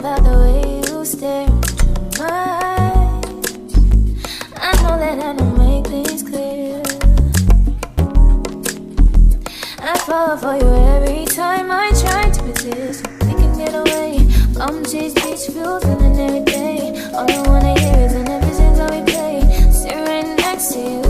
about the way you stare into my eyes. I know that I don't make things clear. I fall for you every time I try to resist. We can get away from chase beach views and every day. All I wanna hear is an episode that we play. Sit right next to you.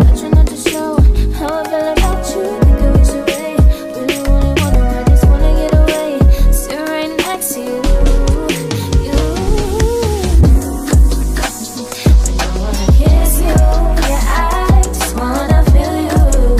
I try not to show how I feel about you. Think I wish away. Really wanna, I just wanna get away. Sit right next to you. I don't wanna kiss you. Yeah, I just wanna feel you.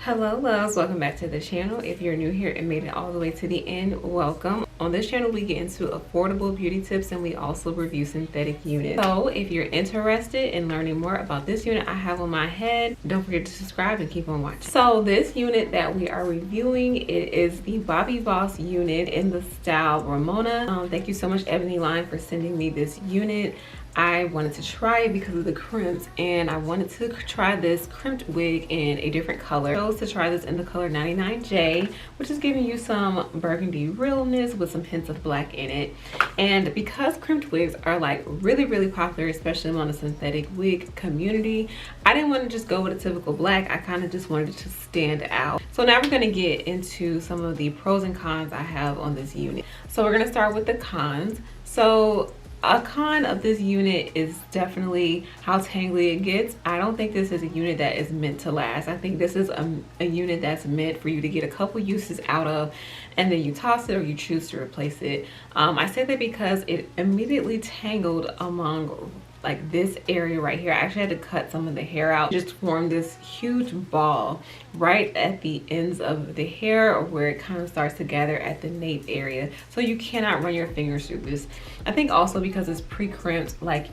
Hello loves, welcome back to the channel. If you're new here and made it all the way to the end, welcome. On this channel we get into affordable beauty tips and we also review synthetic units. So if you're interested in learning more about this unit I have on my head, don't forget to subscribe and keep on watching. So this unit that we are reviewing, it is the Bobbi Boss unit in the style Ramona. Thank you so much Ebonyline for sending me this unit. I wanted to try it because of the crimps, and I wanted to try this crimped wig in a different color. I chose to try this in the color 99J, which is giving you some burgundy realness with some hints of black in it. And because crimped wigs are like really popular, especially among the synthetic wig community, I didn't want to just go with a typical black. I kind of just wanted it to stand out. So now we're going to get into some of the pros and cons I have on this unit. So we're going to start with the cons. So a con of this unit is definitely how tangly it gets. I don't think this is a unit that is meant to last. I think this is a unit that's meant for you to get a couple uses out of and then you toss it or you choose to replace it. I say that because it immediately tangled among like this area right here. I actually had to cut some of the hair out. Just formed this huge ball right at the ends of the hair, or where it kind of starts to gather at the nape area. So you cannot run your fingers through this. I think also because it's pre-crimped, like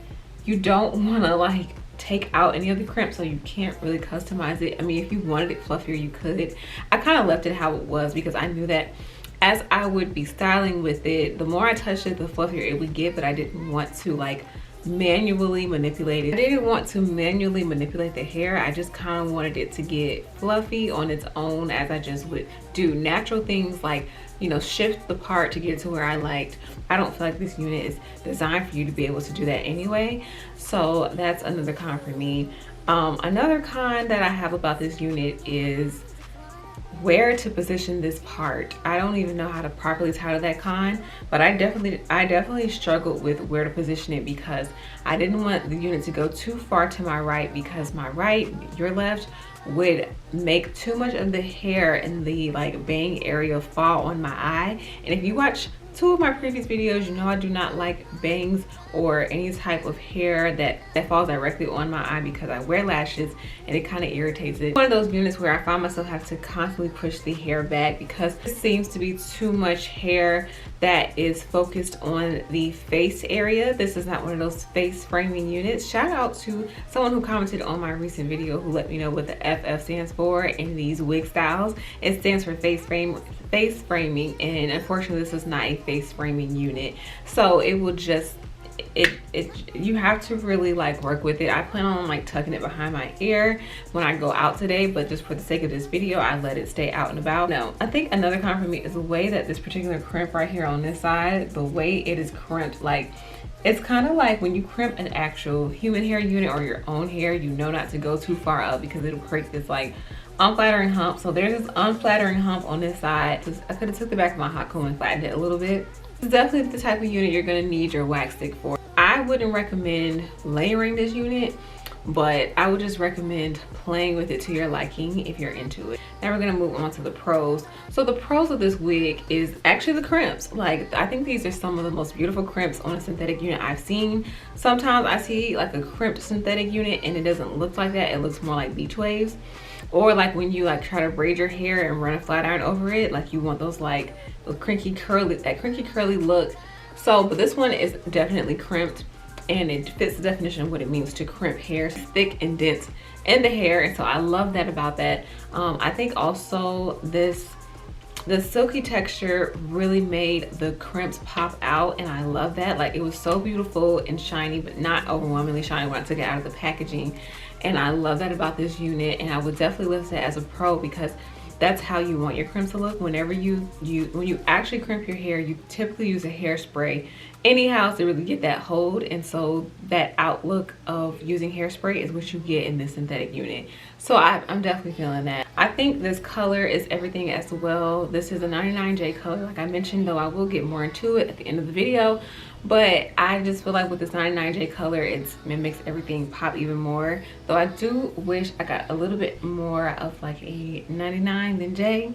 you don't want to like take out any of the crimps, so you can't really customize it. I mean, if you wanted it fluffier, you could. I kind of left it how it was because I knew that as I would be styling with it, the more I touched it, the fluffier it would get, but I didn't want to like manually manipulate it. I didn't want to manually manipulate the hair. I just kind of wanted it to get fluffy on its own, as I just would do natural things like, you know, shift the part to get to where I liked. I don't feel like this unit is designed for you to be able to do that anyway. So that's another con for me. Another con that I have about this unit is where to position this part. I don't even know how to properly title that con, but I definitely struggled with where to position it because I didn't want the unit to go too far to my right, because my right, your left, would make too much of the hair in the like bang area fall on my eye. And if you watch two of my previous videos, you know I do not like bangs or any type of hair that falls directly on my eye because I wear lashes and it kind of irritates it. One of those units where I find myself have to constantly push the hair back because it seems to be too much hair that is focused on the face area. This is not one of those face framing units. Shout out to someone who commented on my recent video who let me know what the FF stands for in these wig styles. It stands for face framing, and unfortunately this is not a face framing unit, so it will just you have to really like work with it. I plan on like tucking it behind my ear when I go out today, but just for the sake of this video I let it stay out and about. No, I think another con for me is the way that this particular crimp right here on this side, the way it is crimped, like It's kind of like when you crimp an actual human hair unit or your own hair, you know not to go too far up because it'll create this like unflattering hump. So there's this unflattering hump on this side. I could have took the back of my hot comb and flattened it a little bit. It's definitely the type of unit you're gonna need your wax stick for. I wouldn't recommend layering this unit, but I would just recommend playing with it to your liking if you're into it. Now we're gonna move on to the pros. So the pros of this wig is actually the crimps. Like, I think these are some of the most beautiful crimps on a synthetic unit I've seen. Sometimes I see like a crimped synthetic unit and it doesn't look like that. It looks more like beach waves. Or like when you like try to braid your hair and run a flat iron over it, like you want those like those crinkly curly look. So, but this one is definitely crimped and it fits the definition of what it means to crimp hair, thick and dense in the hair. And so I love that about that. I think also the silky texture really made the crimps pop out, and I love that. Like, it was so beautiful and shiny, but not overwhelmingly shiny when I took it out of the packaging. And I love that about this unit, and I would definitely list it as a pro because that's how you want your crimps to look. Whenever when you actually crimp your hair, you typically use a hairspray anyhow to really get that hold, and so that outlook of using hairspray is what you get in this synthetic unit. So I'm definitely feeling that. I think this color is everything as well. This is a 99J color, like I mentioned, though I will get more into it at the end of the video. But I just feel like with this 99J color, it makes everything pop even more. Though I do wish I got a little bit more of like a 99 than J,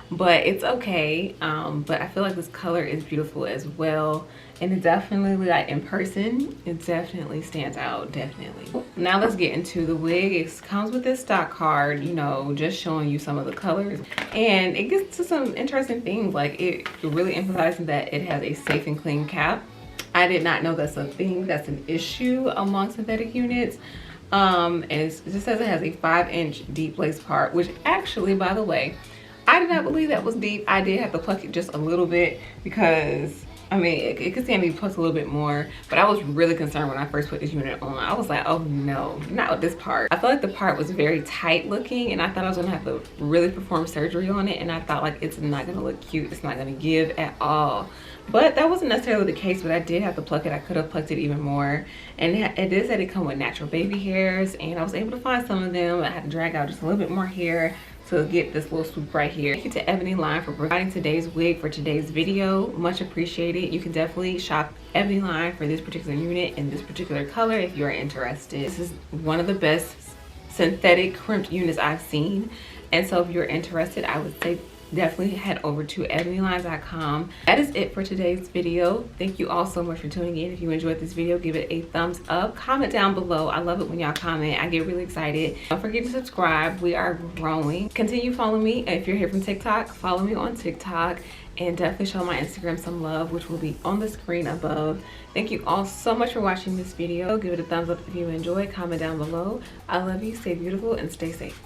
but it's okay. But I feel like this color is beautiful as well. And it definitely, like in person, it definitely stands out, definitely. Now let's get into the wig. It comes with this stock card, you know, just showing you some of the colors. And it gets to some interesting things. Like, it really emphasizes that it has a safe and clean cap. I did not know that's a thing, that's an issue among synthetic units. And it just says it has a 5-inch deep lace part, which actually, by the way, I did not believe that was deep. I did have to pluck it just a little bit because, I mean, it could stand to be plucked a little bit more, but I was really concerned when I first put this unit on. I was like, oh no, not with this part. I felt like the part was very tight looking, and I thought I was gonna have to really perform surgery on it, and I thought like it's not gonna look cute, it's not gonna give at all. But that wasn't necessarily the case, but I did have to pluck it. I could have plucked it even more. And it did say it come with natural baby hairs, and I was able to find some of them. I had to drag out just a little bit more hair to get this little swoop right here. Thank you to Ebonyline for providing today's wig for today's video. Much appreciated. You can definitely shop Ebonyline for this particular unit in this particular color if you're interested. This is one of the best synthetic crimped units I've seen. And so if you're interested, I would say definitely head over to ebonyline.com. That is it for today's video. Thank you all so much for tuning in. If you enjoyed this video, give it a thumbs up. Comment down below. I love it when y'all comment. I get really excited. Don't forget to subscribe. We are growing. Continue following me. If you're here from TikTok, follow me on TikTok. And definitely show my Instagram some love, which will be on the screen above. Thank you all so much for watching this video. Give it a thumbs up if you enjoyed. Comment down below. I love you. Stay beautiful and stay safe.